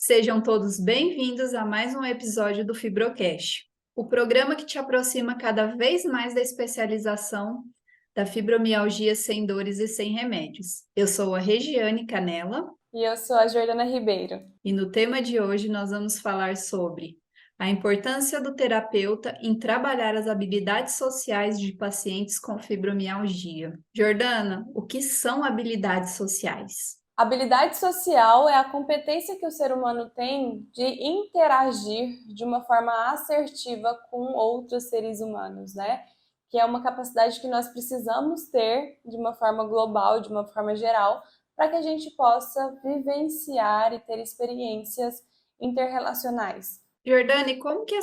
Sejam todos bem-vindos a mais um episódio do Fibrocast, o programa que te aproxima cada vez mais da especialização da fibromialgia sem dores e sem remédios. Eu sou a Regiane Canella E eu sou a Jordana Ribeiro. e no tema de hoje nós vamos falar sobre a importância do terapeuta em trabalhar as habilidades sociais de pacientes com fibromialgia. Jordana, o que são habilidades sociais? Habilidade social é a competência que o ser humano tem de interagir de uma forma assertiva com outros seres humanos, né? Que é uma capacidade que nós precisamos ter de uma forma global, de uma forma geral, para que a gente possa vivenciar e ter experiências interrelacionais. Jordane, como que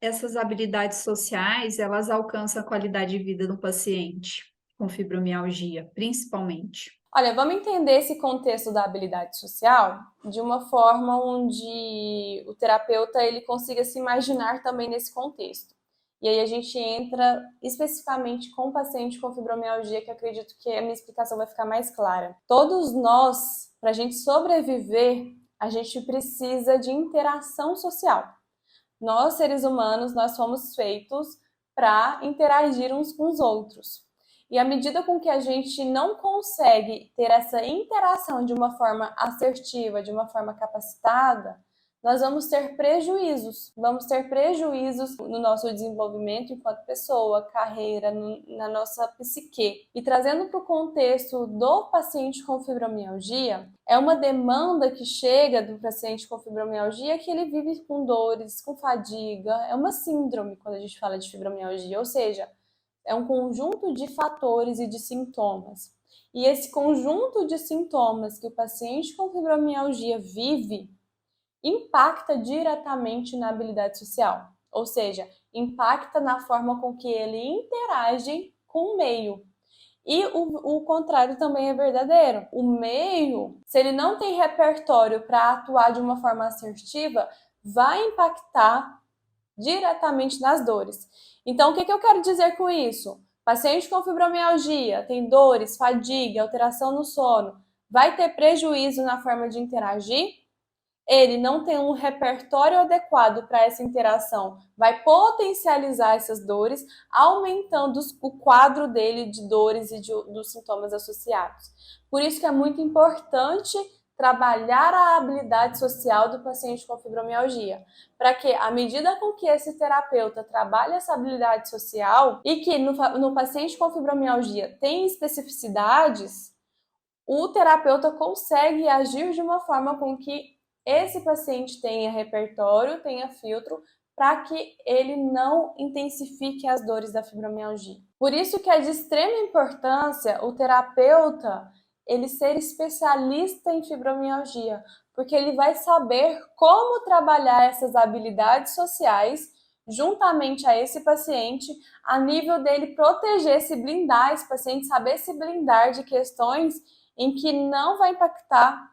essas habilidades sociais elas alcançam a qualidade de vida do paciente com fibromialgia, principalmente? Olha, vamos entender esse contexto da habilidade social de uma forma onde o terapeuta ele consiga se imaginar também nesse contexto. E aí a gente entra especificamente com o paciente com fibromialgia, que eu acredito que a minha explicação vai ficar mais clara. Todos nós, para a gente sobreviver, a gente precisa de interação social. Nós, seres humanos, nós fomos feitos para interagir uns com os outros. E à medida com que a gente não consegue ter essa interação de uma forma assertiva, de uma forma capacitada, nós vamos ter prejuízos. Vamos ter prejuízos no nosso desenvolvimento enquanto pessoa, carreira, na nossa psique. E trazendo para o contexto do paciente com fibromialgia, é uma demanda que chega do paciente com fibromialgia que ele vive com dores, com fadiga, é uma síndrome quando a gente fala de fibromialgia, ou seja, é um conjunto de fatores e de sintomas. E esse conjunto de sintomas que o paciente com fibromialgia vive impacta diretamente na habilidade social, ou seja, impacta na forma com que ele interage com o meio. E o contrário também é verdadeiro. O meio, se ele não tem repertório para atuar de uma forma assertiva, vai impactar diretamente nas dores. Então, o que eu quero dizer com isso? Paciente com fibromialgia, tem dores, fadiga, alteração no sono, vai ter prejuízo na forma de interagir? Ele não tem um repertório adequado para essa interação, vai potencializar essas dores, aumentando o quadro dele de dores e dos sintomas associados. Por isso que é muito importante trabalhar a habilidade social do paciente com fibromialgia, para que, à medida com que esse terapeuta trabalha essa habilidade social e que no paciente com fibromialgia tem especificidades, o terapeuta consegue agir de uma forma com que esse paciente tenha repertório, tenha filtro, para que ele não intensifique as dores da fibromialgia. Por isso que é de extrema importância o terapeuta ele ser especialista em fibromialgia, porque ele vai saber como trabalhar essas habilidades sociais juntamente a esse paciente, a nível dele proteger, se blindar esse paciente, saber se blindar de questões em que não vai impactar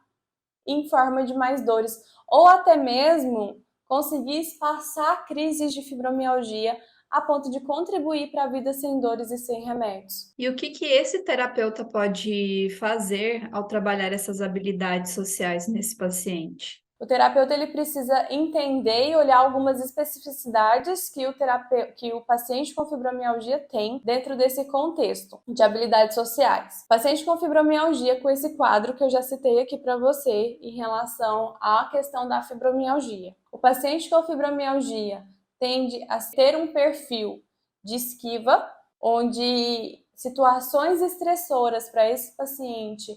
em forma de mais dores, ou até mesmo conseguir espaçar crises de fibromialgia a ponto de contribuir para a vida sem dores e sem remédios. E o que que esse terapeuta pode fazer ao trabalhar essas habilidades sociais nesse paciente? O terapeuta ele precisa entender e olhar algumas especificidades que o paciente com fibromialgia tem dentro desse contexto de habilidades sociais. O paciente com fibromialgia, com esse quadro que eu já citei aqui para você em relação à questão da fibromialgia. O paciente com fibromialgia tende a ter um perfil de esquiva, onde situações estressoras para esse paciente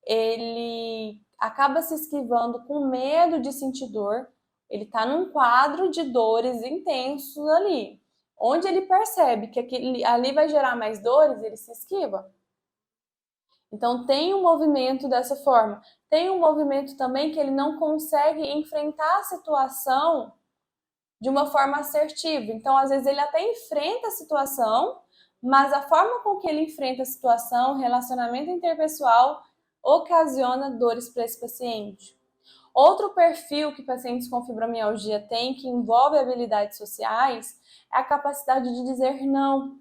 ele acaba se esquivando com medo de sentir dor, ele está num quadro de dores intensos ali. Onde ele percebe que ali vai gerar mais dores, ele se esquiva. Então tem um movimento dessa forma. Tem um movimento também que ele não consegue enfrentar a situação de uma forma assertiva. Então, às vezes, ele até enfrenta a situação, mas a forma com que ele enfrenta a situação, o relacionamento interpessoal, ocasiona dores para esse paciente. Outro perfil que pacientes com fibromialgia têm, que envolve habilidades sociais, é a capacidade de dizer não.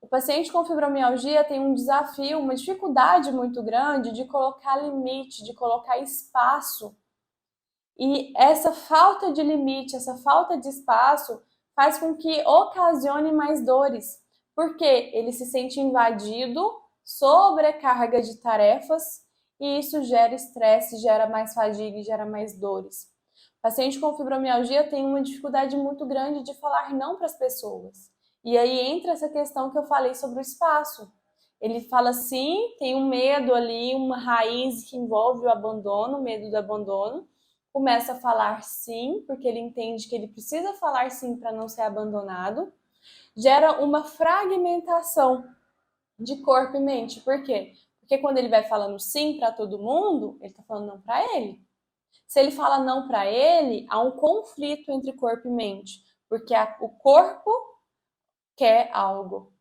O paciente com fibromialgia tem um desafio, uma dificuldade muito grande de colocar limite, de colocar espaço E essa falta de limite, essa falta de espaço faz com que ocasione mais dores, porque ele se sente invadido, sobrecarga de tarefas, e isso gera estresse, gera mais fadiga e gera mais dores. O paciente com fibromialgia tem uma dificuldade muito grande de falar não para as pessoas. E aí entra essa questão que eu falei sobre o espaço. Ele fala sim, tem um medo ali, uma raiz que envolve o abandono, o medo do abandono. Começa a falar sim, porque ele entende que ele precisa falar sim para não ser abandonado. Gera uma fragmentação de corpo e mente. Por quê? Porque quando ele vai falando sim para todo mundo, ele está falando não para ele. Se ele fala não para ele, há um conflito entre corpo e mente, porque o corpo quer algo.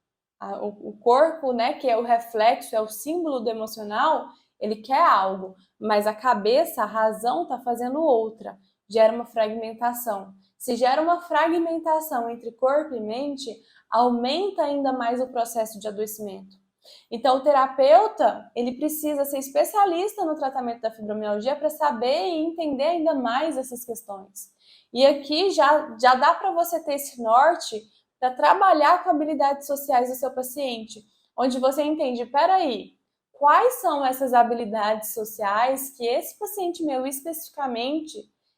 O corpo, né, que é o reflexo, é o símbolo do emocional, ele quer algo, mas a cabeça, a razão está fazendo outra. Gera uma fragmentação. Se gera uma fragmentação entre corpo e mente, aumenta ainda mais o processo de adoecimento. Então, o terapeuta, ele precisa ser especialista no tratamento da fibromialgia para saber e entender ainda mais essas questões. E aqui já dá para você ter esse norte para trabalhar com habilidades sociais do seu paciente, onde você entende, peraí, quais são essas habilidades sociais que esse paciente meu especificamente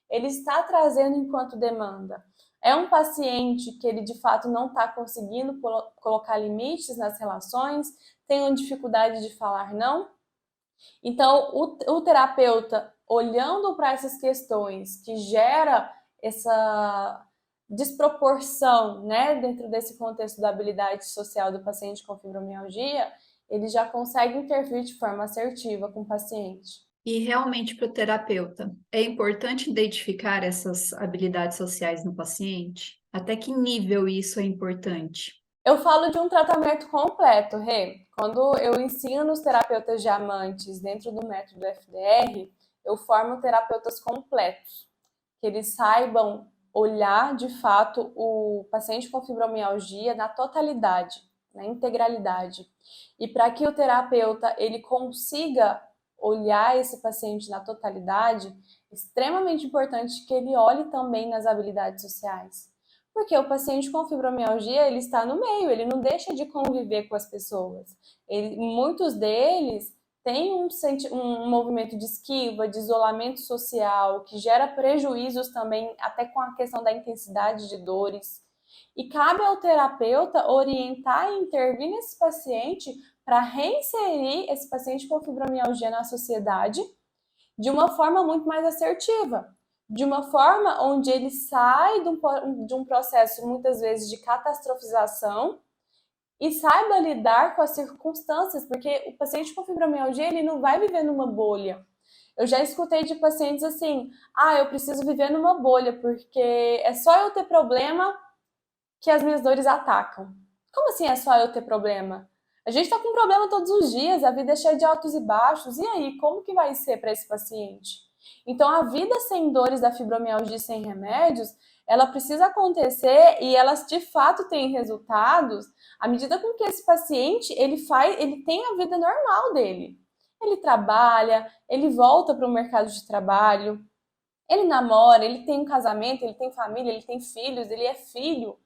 ele está trazendo enquanto demanda. É um paciente que ele de fato não está conseguindo colocar limites nas relações, tem uma dificuldade de falar não. Então, o terapeuta, olhando para essas questões que gera essa desproporção, né, dentro desse contexto da habilidade social do paciente com fibromialgia, ele já consegue intervir de forma assertiva com o paciente. E realmente para o terapeuta, é importante identificar essas habilidades sociais no paciente? Até que nível isso é importante? Eu falo de um tratamento completo, Rê. Quando eu ensino os terapeutas diamantes dentro do método FDR, eu formo terapeutas completos, que eles saibam olhar de fato o paciente com fibromialgia na totalidade, na integralidade. E para que o terapeuta ele consiga olhar esse paciente na totalidade, é extremamente importante que ele olhe também nas habilidades sociais. Porque o paciente com fibromialgia, ele está no meio, ele não deixa de conviver com as pessoas. Muitos deles têm um movimento de esquiva, de isolamento social, que gera prejuízos também, até com a questão da intensidade de dores. E cabe ao terapeuta orientar e intervir nesse paciente para reinserir esse paciente com fibromialgia na sociedade de uma forma muito mais assertiva, de uma forma onde ele sai de um processo muitas vezes de catastrofização e saiba lidar com as circunstâncias, porque o paciente com fibromialgia ele não vai viver numa bolha. Eu já escutei de pacientes assim, eu preciso viver numa bolha, porque é só eu ter problema que as minhas dores atacam. Como assim é só eu ter problema? A gente está com problema todos os dias, a vida é cheia de altos e baixos. E aí, como que vai ser para esse paciente? Então, a vida sem dores da fibromialgia sem remédios, ela precisa acontecer e elas de fato têm resultados à medida com que esse paciente ele tem a vida normal dele. Ele trabalha, ele volta para o mercado de trabalho, ele namora, ele tem um casamento, ele tem família, ele tem filhos, ele é filho.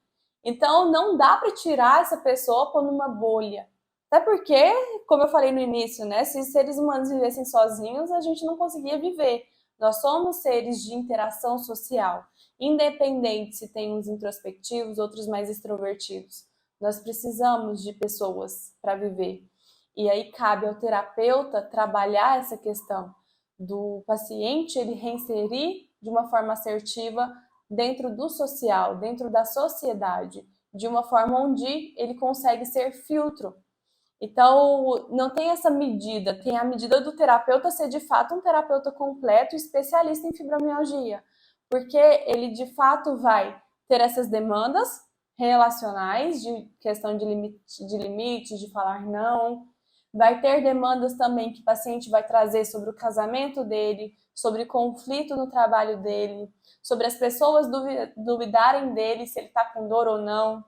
Então, não dá para tirar essa pessoa por numa bolha. Até porque, como eu falei no início, né, se os seres humanos vivessem sozinhos, a gente não conseguia viver. Nós somos seres de interação social, independente se tem uns introspectivos, outros mais extrovertidos. Nós precisamos de pessoas para viver. E aí cabe ao terapeuta trabalhar essa questão do paciente, ele reinserir de uma forma assertiva dentro do social, dentro da sociedade, de uma forma onde ele consegue ser filtro. Então, não tem essa medida, tem a medida do terapeuta ser de fato um terapeuta completo, especialista em fibromialgia, porque ele de fato vai ter essas demandas relacionais, de questão de limite, de falar não, vai ter demandas também que o paciente vai trazer sobre o casamento dele, sobre conflito no trabalho dele, sobre as pessoas duvidarem dele se ele está com dor ou não.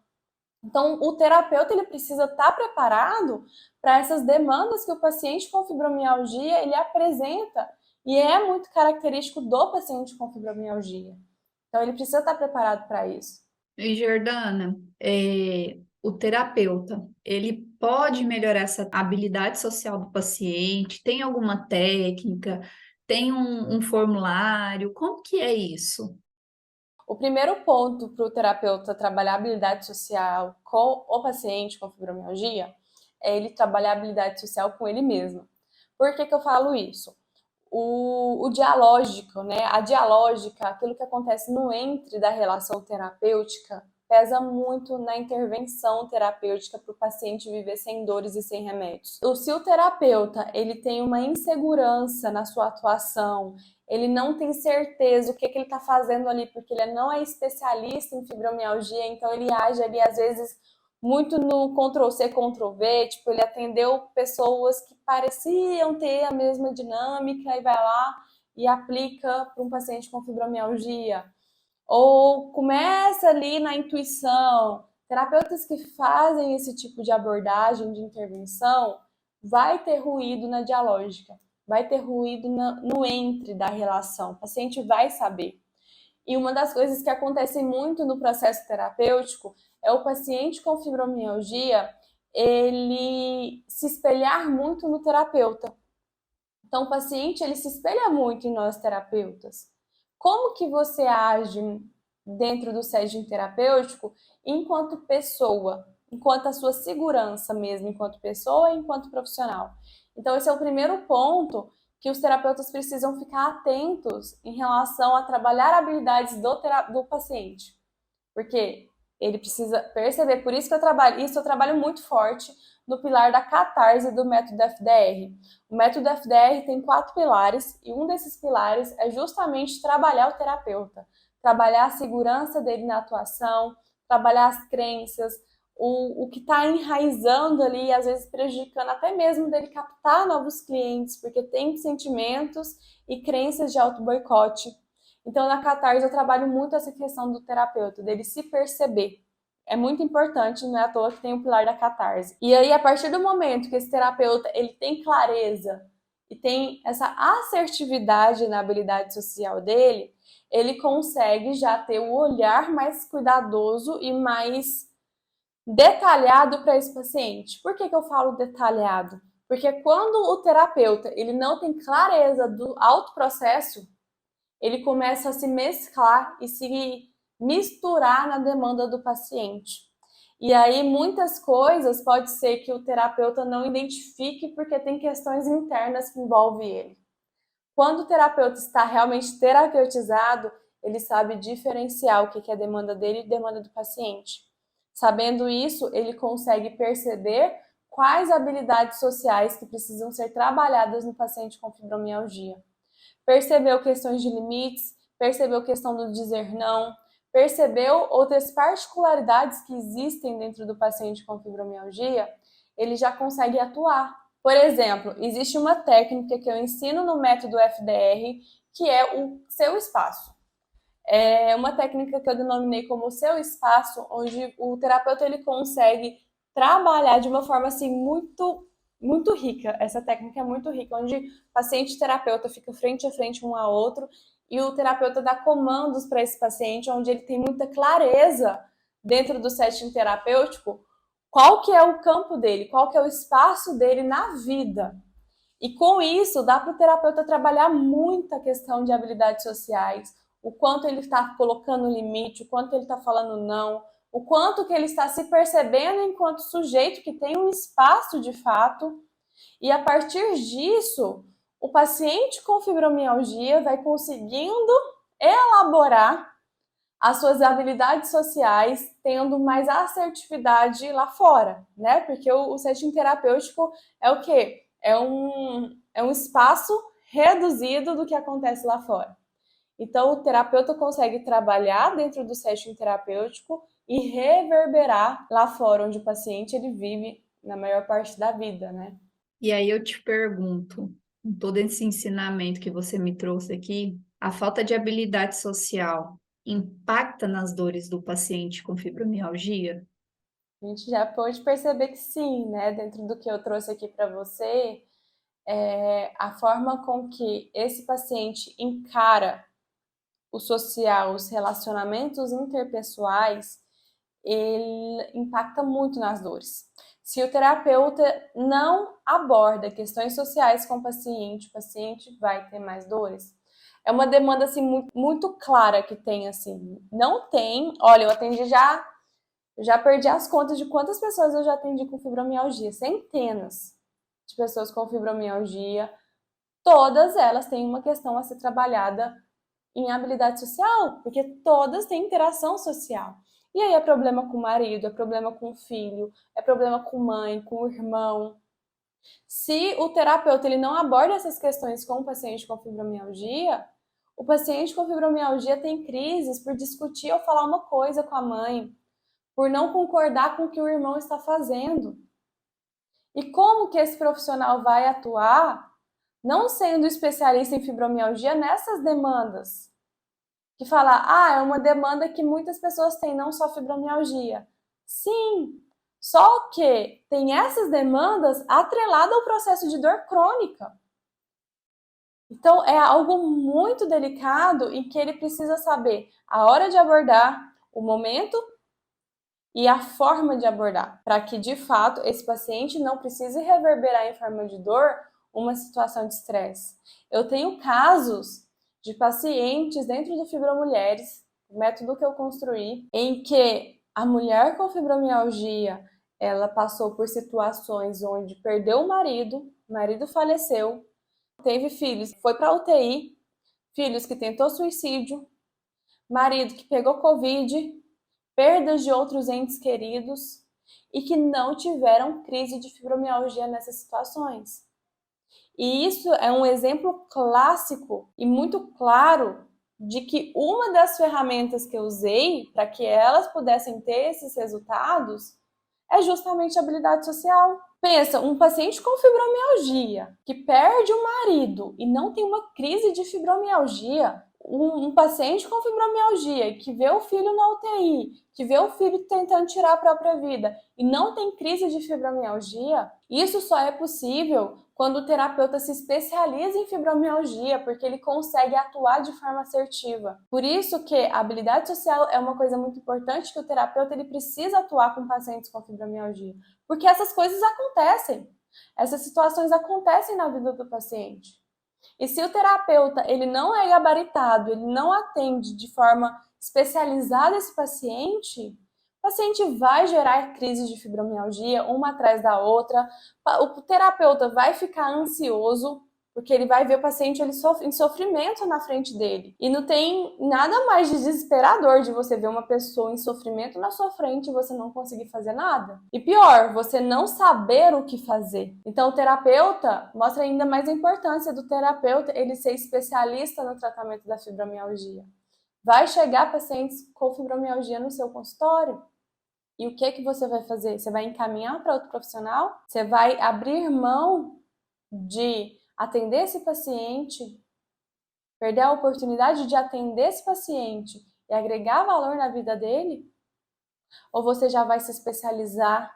Então, o terapeuta ele precisa estar preparado para essas demandas que o paciente com fibromialgia ele apresenta E é muito característico do paciente com fibromialgia. Então, ele precisa estar preparado para isso. E Jordana, o terapeuta, ele pode melhorar essa habilidade social do paciente? Tem alguma técnica? Tem um formulário? Como que é isso? O primeiro ponto para o terapeuta trabalhar a habilidade social com o paciente com fibromialgia é ele trabalhar a habilidade social com ele mesmo. Por que eu falo isso? O dialógico, né? A dialógica, aquilo que acontece no entre da relação terapêutica, pesa muito na intervenção terapêutica para o paciente viver sem dores e sem remédios. Se o terapeuta ele tem uma insegurança na sua atuação, ele não tem certeza o que ele está fazendo ali, porque ele não é especialista em fibromialgia, então ele age ali às vezes muito no Ctrl+C, Ctrl+V, tipo, ele atendeu pessoas que pareciam ter a mesma dinâmica e vai lá e aplica para um paciente com fibromialgia. Ou começa ali na intuição. Terapeutas que fazem esse tipo de abordagem, de intervenção, vai ter ruído na dialógica, vai ter ruído no entre da relação. O paciente vai saber. E uma das coisas que acontece muito no processo terapêutico é o paciente com fibromialgia, ele se espelhar muito no terapeuta. Então, o paciente, ele se espelha muito em nós terapeutas. Como que você age dentro do setting terapêutico enquanto pessoa, enquanto a sua segurança mesmo, enquanto pessoa e enquanto profissional? Então, esse é o primeiro ponto que os terapeutas precisam ficar atentos em relação a trabalhar habilidades do paciente. Porque ele precisa perceber, por isso que eu trabalho muito forte no pilar da catarse do método FDR. O método FDR tem 4 pilares e um desses pilares é justamente trabalhar o terapeuta, trabalhar a segurança dele na atuação, trabalhar as crenças, o que está enraizando ali, às vezes prejudicando até mesmo dele captar novos clientes, porque tem sentimentos e crenças de auto-boicote. Então, na catarse, eu trabalho muito essa questão do terapeuta, dele se perceber. É muito importante, não é à toa que tem o pilar da catarse. E aí, a partir do momento que esse terapeuta ele tem clareza e tem essa assertividade na habilidade social dele, ele consegue já ter o olhar mais cuidadoso e mais detalhado para esse paciente. Por que eu falo detalhado? Porque quando o terapeuta ele não tem clareza do autoprocesso, ele começa a se mesclar e se misturar na demanda do paciente. E aí muitas coisas pode ser que o terapeuta não identifique porque tem questões internas que envolvem ele. Quando o terapeuta está realmente terapeutizado, ele sabe diferenciar o que é a demanda dele e a demanda do paciente. Sabendo isso, ele consegue perceber quais habilidades sociais que precisam ser trabalhadas no paciente com fibromialgia. Percebeu questões de limites, percebeu questão do dizer não, percebeu outras particularidades que existem dentro do paciente com fibromialgia, ele já consegue atuar. Por exemplo, existe uma técnica que eu ensino no método FDR, que é o seu espaço. É uma técnica que eu denominei como seu espaço, onde o terapeuta ele consegue trabalhar de uma forma assim muito rica. Essa técnica é muito rica, onde paciente e terapeuta ficam frente a frente um ao outro e o terapeuta dá comandos para esse paciente, onde ele tem muita clareza dentro do setting terapêutico, qual que é o campo dele, qual que é o espaço dele na vida. E com isso, dá para o terapeuta trabalhar muita questão de habilidades sociais, o quanto ele está colocando limite, o quanto ele está falando não, o quanto que ele está se percebendo enquanto sujeito que tem um espaço de fato. E a partir disso, o paciente com fibromialgia vai conseguindo elaborar as suas habilidades sociais, tendo mais assertividade lá fora, né? Porque o setting terapêutico é o quê? É um espaço reduzido do que acontece lá fora. Então, o terapeuta consegue trabalhar dentro do setting terapêutico e reverberar lá fora, onde o paciente ele vive na maior parte da vida, né? E aí eu te pergunto, com todo esse ensinamento que você me trouxe aqui, a falta de habilidade social impacta nas dores do paciente com fibromialgia? A gente já pôde perceber que sim, né? Dentro do que eu trouxe aqui para você, a forma com que esse paciente encara o social, os relacionamentos interpessoais, ele impacta muito nas dores. Se o terapeuta não aborda questões sociais com o paciente vai ter mais dores. É uma demanda assim muito clara que tem assim. Não tem, olha, eu atendi já perdi as contas de quantas pessoas eu já atendi com fibromialgia, centenas de pessoas com fibromialgia. Todas elas têm uma questão a ser trabalhada em habilidade social, porque todas têm interação social. E aí é problema com o marido, é problema com o filho, é problema com mãe, com o irmão. Se o terapeuta ele não aborda essas questões com o paciente com fibromialgia, o paciente com fibromialgia tem crises por discutir ou falar uma coisa com a mãe, por não concordar com o que o irmão está fazendo. E como que esse profissional vai atuar, não sendo especialista em fibromialgia, nessas demandas? Que fala, é uma demanda que muitas pessoas têm, não só fibromialgia. Sim, só que tem essas demandas atreladas ao processo de dor crônica. Então, é algo muito delicado e que ele precisa saber a hora de abordar, o momento e a forma de abordar, para que, de fato, esse paciente não precise reverberar em forma de dor uma situação de estresse. Eu tenho casos de pacientes dentro do Fibromulheres, o método que eu construí, em que a mulher com fibromialgia, ela passou por situações onde perdeu o marido faleceu, teve filhos, foi para UTI, filhos que tentou suicídio, marido que pegou Covid, perdas de outros entes queridos e que não tiveram crise de fibromialgia nessas situações. E isso é um exemplo clássico e muito claro de que uma das ferramentas que eu usei para que elas pudessem ter esses resultados é justamente a habilidade social. Pensa, um paciente com fibromialgia que perde o marido e não tem uma crise de fibromialgia, um paciente com fibromialgia que vê o filho na UTI, que vê o filho tentando tirar a própria vida e não tem crise de fibromialgia, isso só é possível quando o terapeuta se especializa em fibromialgia, porque ele consegue atuar de forma assertiva. Por isso que a habilidade social é uma coisa muito importante que o terapeuta ele precisa atuar com pacientes com fibromialgia, porque essas coisas acontecem. Essas situações acontecem na vida do paciente. E se o terapeuta ele não é gabaritado, ele não atende de forma especializada esse paciente, o paciente vai gerar crises de fibromialgia uma atrás da outra. O terapeuta vai ficar ansioso, porque ele vai ver o paciente ele em sofrimento na frente dele. E não tem nada mais desesperador de você ver uma pessoa em sofrimento na sua frente e você não conseguir fazer nada. E pior, você não saber o que fazer. Então o terapeuta mostra ainda mais a importância do terapeuta ele ser especialista no tratamento da fibromialgia. Vai chegar pacientes com fibromialgia no seu consultório. E o que você vai fazer? Você vai encaminhar para outro profissional? Você vai abrir mão de atender esse paciente, perder a oportunidade de atender esse paciente e agregar valor na vida dele? Ou você já vai se especializar,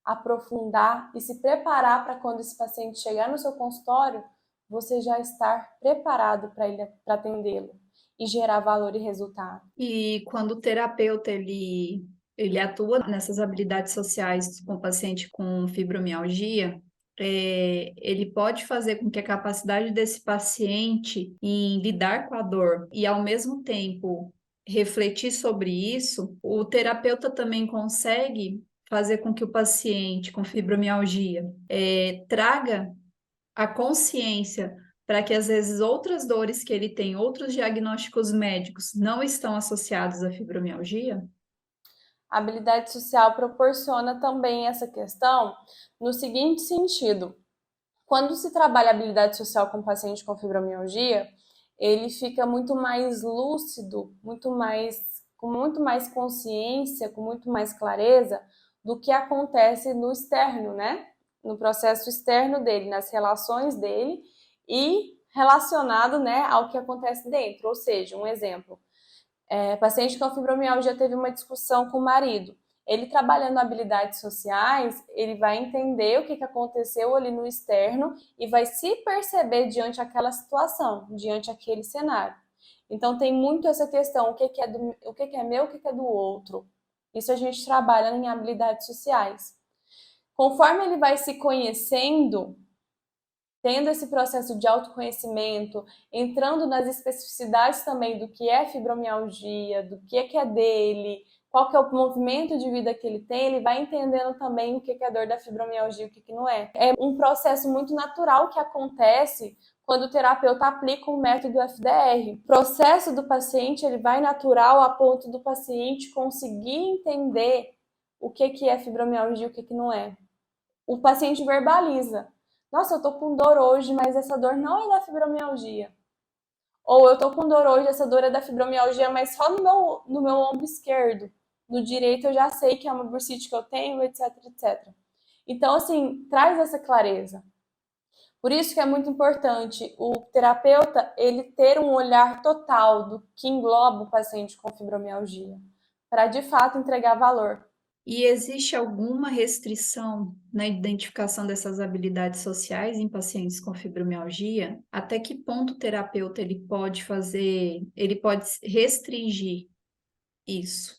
aprofundar e se preparar para quando esse paciente chegar no seu consultório, você já estar preparado para atendê-lo e gerar valor e resultado? E quando o terapeuta ele atua nessas habilidades sociais com o paciente com fibromialgia, ele pode fazer com que a capacidade desse paciente em lidar com a dor e, ao mesmo tempo, refletir sobre isso, o terapeuta também consegue fazer com que o paciente com fibromialgia traga a consciência para que às vezes outras dores que ele tem, outros diagnósticos médicos não estão associados à fibromialgia? A habilidade social proporciona também essa questão no seguinte sentido: quando se trabalha a habilidade social com o paciente com fibromialgia, ele fica muito mais lúcido, com muito mais consciência, com muito mais clareza do que acontece no externo, né? No processo externo dele, nas relações dele e relacionado, né, ao que acontece dentro. Ou seja, um exemplo, paciente com fibromialgia teve uma discussão com o marido. Ele trabalhando habilidades sociais, ele vai entender o que aconteceu ali no externo e vai se perceber diante aquela situação, diante aquele cenário. Então tem muito essa questão, o que é meu, o que é do outro. Isso a gente trabalha em habilidades sociais. Conforme ele vai se conhecendo, tendo esse processo de autoconhecimento, entrando nas especificidades também do que é fibromialgia, do que é dele, qual que é o movimento de vida que ele tem, ele vai entendendo também o que é dor da fibromialgia e o que não é. É um processo muito natural que acontece quando o terapeuta aplica o método FDR. O processo do paciente ele vai natural a ponto do paciente conseguir entender o que é fibromialgia e o que não é. O paciente verbaliza. Nossa, eu tô com dor hoje, mas essa dor não é da fibromialgia. Ou eu tô com dor hoje, essa dor é da fibromialgia, mas só no meu ombro esquerdo. No direito eu já sei que é uma bursite que eu tenho, etc, etc. Então, assim, traz essa clareza. Por isso que é muito importante o terapeuta ele ter um olhar total do que engloba o paciente com fibromialgia, para de fato entregar valor. E existe alguma restrição na identificação dessas habilidades sociais em pacientes com fibromialgia? Até que ponto o terapeuta ele pode restringir isso?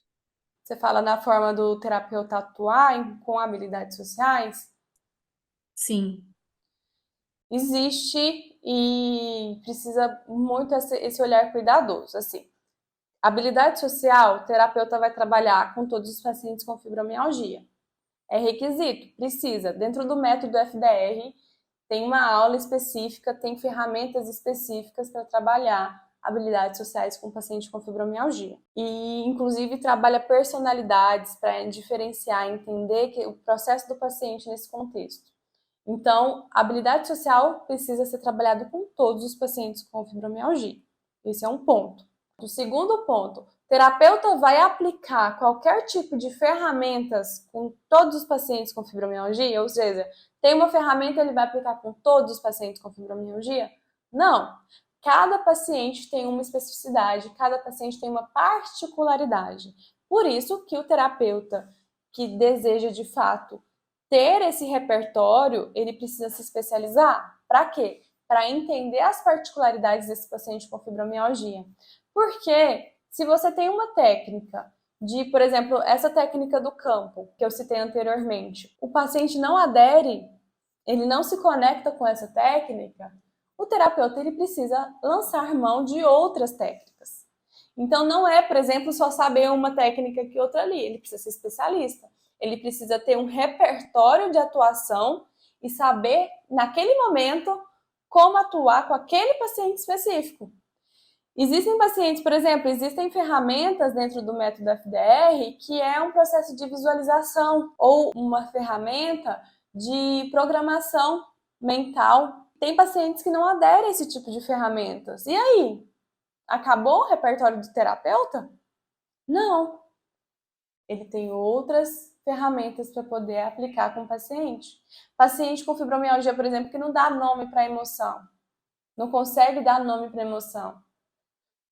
Você fala na forma do terapeuta atuar com habilidades sociais? Sim. Existe e precisa muito esse olhar cuidadoso. Assim, habilidade social, o terapeuta vai trabalhar com todos os pacientes com fibromialgia. É requisito, precisa. Dentro do método FDR, tem uma aula específica, tem ferramentas específicas para trabalhar habilidades sociais com paciente com fibromialgia. E, inclusive, trabalha personalidades para diferenciar, entender que o processo do paciente nesse contexto. Então, a habilidade social precisa ser trabalhada com todos os pacientes com fibromialgia. Esse é um ponto. O segundo ponto, o terapeuta vai aplicar qualquer tipo de ferramentas com todos os pacientes com fibromialgia, ou seja, tem uma ferramenta ele vai aplicar com todos os pacientes com fibromialgia? Não. Cada paciente tem uma especificidade, cada paciente tem uma particularidade. Por isso que o terapeuta que deseja de fato ter esse repertório, ele precisa se especializar. Para quê? Para entender as particularidades desse paciente com fibromialgia. Porque se você tem uma técnica de, por exemplo, essa técnica do campo, que eu citei anteriormente, o paciente não adere, ele não se conecta com essa técnica, o terapeuta ele precisa lançar mão de outras técnicas. Então não é, por exemplo, só saber uma técnica que outra ali, ele precisa ser especialista. Ele precisa ter um repertório de atuação e saber, naquele momento, como atuar com aquele paciente específico. Existem pacientes, por exemplo, existem ferramentas dentro do método FDR que é um processo de visualização ou uma ferramenta de programação mental. Tem pacientes que não aderem a esse tipo de ferramentas. E aí? Acabou o repertório do terapeuta? Não. Ele tem outras ferramentas para poder aplicar com o paciente. Paciente com fibromialgia, por exemplo, que não dá nome para a emoção. Não consegue dar nome para a emoção.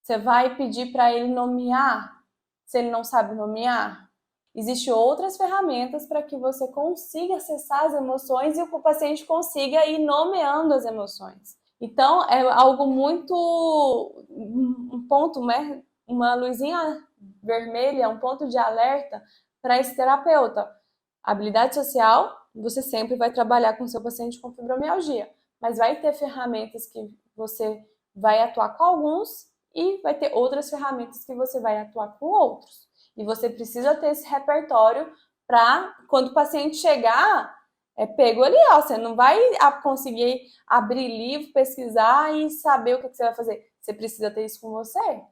Você vai pedir para ele nomear, se ele não sabe nomear? Existem outras ferramentas para que você consiga acessar as emoções e o paciente consiga ir nomeando as emoções. Então, é algo muito... um ponto, né? Uma luzinha vermelha, um ponto de alerta para esse terapeuta. Habilidade social, você sempre vai trabalhar com seu paciente com fibromialgia, mas vai ter ferramentas que você vai atuar com alguns e vai ter outras ferramentas que você vai atuar com outros. E você precisa ter esse repertório para, quando o paciente chegar, pego ali, ó, você não vai conseguir abrir livro, pesquisar e saber o que você vai fazer. Você precisa ter isso com você,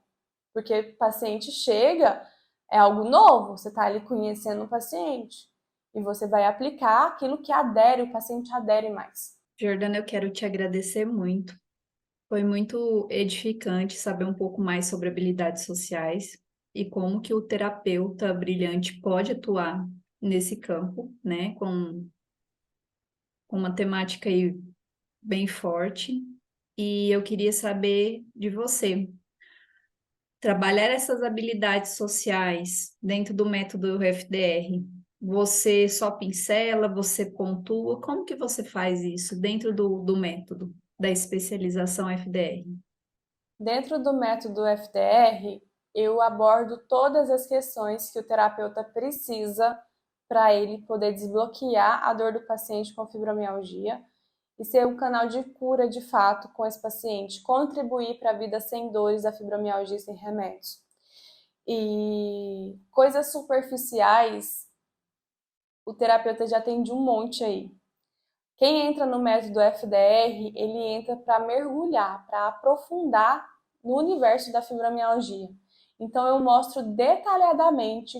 porque o paciente chega, é algo novo, você está ali conhecendo o paciente e você vai aplicar aquilo que adere, o paciente adere mais. Jordana, eu quero te agradecer muito. Foi muito edificante saber um pouco mais sobre habilidades sociais e como que o terapeuta brilhante pode atuar nesse campo, né, com uma temática aí bem forte. E eu queria saber de você, trabalhar essas habilidades sociais dentro do método FDR, você só pincela, você pontua, como que você faz isso dentro do método da especialização FDR? Dentro do método FDR, eu abordo todas as questões que o terapeuta precisa para ele poder desbloquear a dor do paciente com fibromialgia e ser um canal de cura de fato com esse paciente, contribuir para a vida sem dores da fibromialgia sem remédios. E coisas superficiais, o terapeuta já tem de um monte aí. Quem entra no método FDR, ele entra para mergulhar, para aprofundar no universo da fibromialgia. Então eu mostro detalhadamente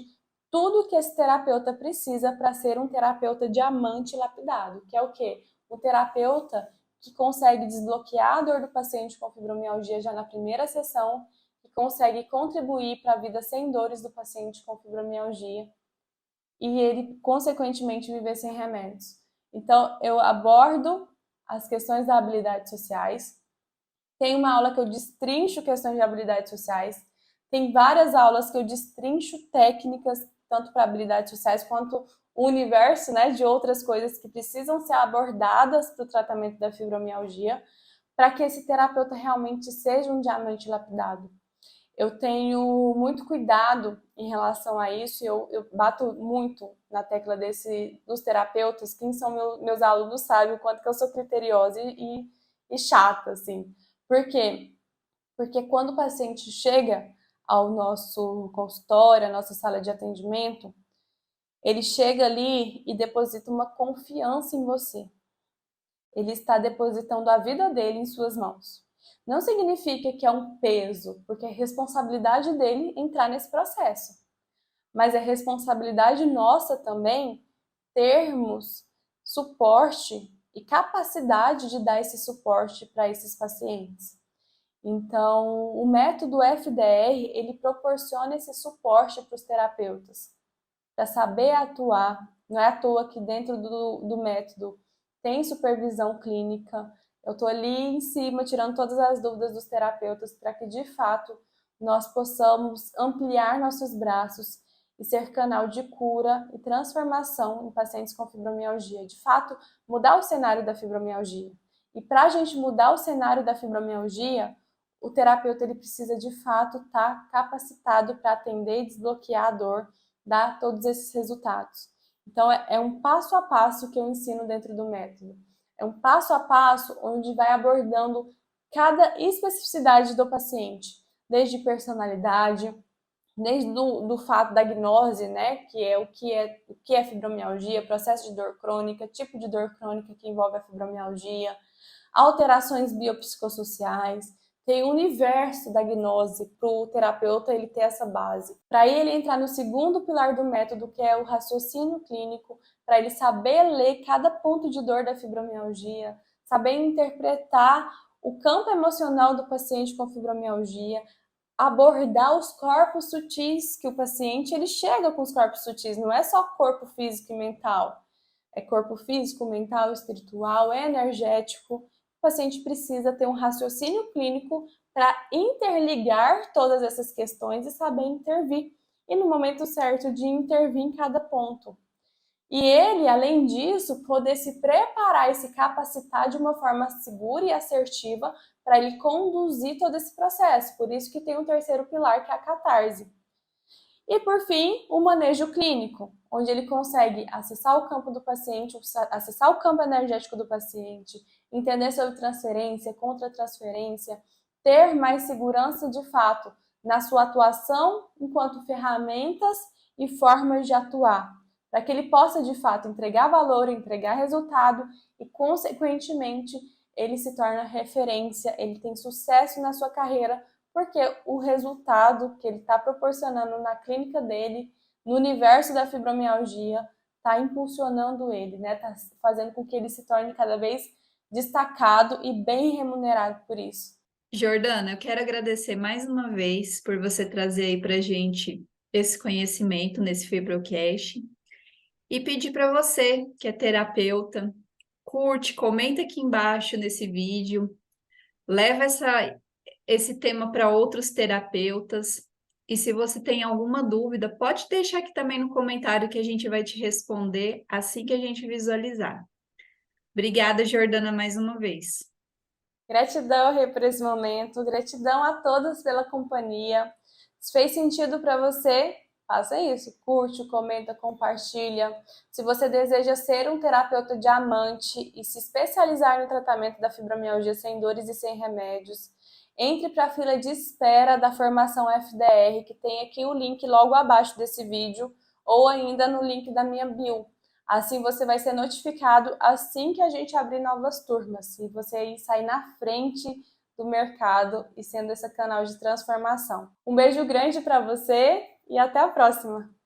tudo que esse terapeuta precisa para ser um terapeuta diamante lapidado, que é o quê? Um terapeuta que consegue desbloquear a dor do paciente com fibromialgia já na primeira sessão e consegue contribuir para a vida sem dores do paciente com fibromialgia e ele, consequentemente, viver sem remédios. Então, eu abordo as questões das habilidades sociais. Tem uma aula que eu destrincho questões de habilidades sociais. Tem várias aulas que eu destrincho técnicas, tanto para habilidades sociais quanto o universo, né, de outras coisas que precisam ser abordadas para o tratamento da fibromialgia, para que esse terapeuta realmente seja um diamante lapidado. Eu tenho muito cuidado em relação a isso, eu bato muito na tecla dos terapeutas, quem são meus alunos sabem o quanto que eu sou criteriosa e chata, assim. Por quê? Porque quando o paciente chega ao nosso consultório, à nossa sala de atendimento, ele chega ali e deposita uma confiança em você. Ele está depositando a vida dele em suas mãos. Não significa que é um peso, porque é responsabilidade dele entrar nesse processo. Mas é responsabilidade nossa também termos suporte e capacidade de dar esse suporte para esses pacientes. Então, o método FDR, ele proporciona esse suporte para os terapeutas, para saber atuar. Não é à toa que dentro do método tem supervisão clínica. Eu estou ali em cima, tirando todas as dúvidas dos terapeutas para que, de fato, nós possamos ampliar nossos braços e ser canal de cura e transformação em pacientes com fibromialgia. De fato, mudar o cenário da fibromialgia. E para a gente mudar o cenário da fibromialgia, o terapeuta ele precisa, de fato, estar capacitado para atender e desbloquear a dor, dar todos esses resultados. Então, é um passo a passo que eu ensino dentro do método. É um passo a passo onde vai abordando cada especificidade do paciente, desde personalidade, desde do fato da gnose, né, que é o que é fibromialgia, processo de dor crônica, tipo de dor crônica que envolve a fibromialgia, alterações biopsicossociais, tem o universo da gnose para o terapeuta ele ter essa base. Para ele entrar no segundo pilar do método, que é o raciocínio clínico, para ele saber ler cada ponto de dor da fibromialgia, saber interpretar o campo emocional do paciente com fibromialgia, abordar os corpos sutis, que o paciente ele chega com os corpos sutis, não é só corpo físico e mental, é corpo físico, mental, espiritual, energético. O paciente precisa ter um raciocínio clínico para interligar todas essas questões e saber intervir. E no momento certo de intervir em cada ponto. E ele, além disso, poder se preparar e se capacitar de uma forma segura e assertiva para ele conduzir todo esse processo. Por isso que tem um terceiro pilar, que é a catarse. E, por fim, o manejo clínico, onde ele consegue acessar o campo do paciente, acessar o campo energético do paciente, entender sobre transferência, contra-transferência, ter mais segurança de fato na sua atuação enquanto ferramentas e formas de atuar, para que ele possa de fato entregar valor, entregar resultado e, consequentemente, ele se torna referência, ele tem sucesso na sua carreira, porque o resultado que ele está proporcionando na clínica dele, no universo da fibromialgia, está impulsionando ele, né? Está fazendo com que ele se torne cada vez destacado e bem remunerado por isso. Jordana, eu quero agradecer mais uma vez por você trazer aí para gente esse conhecimento nesse Fibrocast e pedir para você, que é terapeuta, curte, comenta aqui embaixo nesse vídeo, leva esse tema para outros terapeutas. E se você tem alguma dúvida, pode deixar aqui também no comentário que a gente vai te responder assim que a gente visualizar. Obrigada, Jordana, mais uma vez. Gratidão, Rê, por esse momento. Gratidão a todos pela companhia. Se fez sentido para você, faça isso. Curte, comenta, compartilha. Se você deseja ser um terapeuta diamante e se especializar no tratamento da fibromialgia sem dores e sem remédios, entre para a fila de espera da formação FDR, que tem aqui o link logo abaixo desse vídeo, ou ainda no link da minha bio. Assim você vai ser notificado assim que a gente abrir novas turmas e você aí sair na frente do mercado e sendo esse canal de transformação. Um beijo grande para você e até a próxima!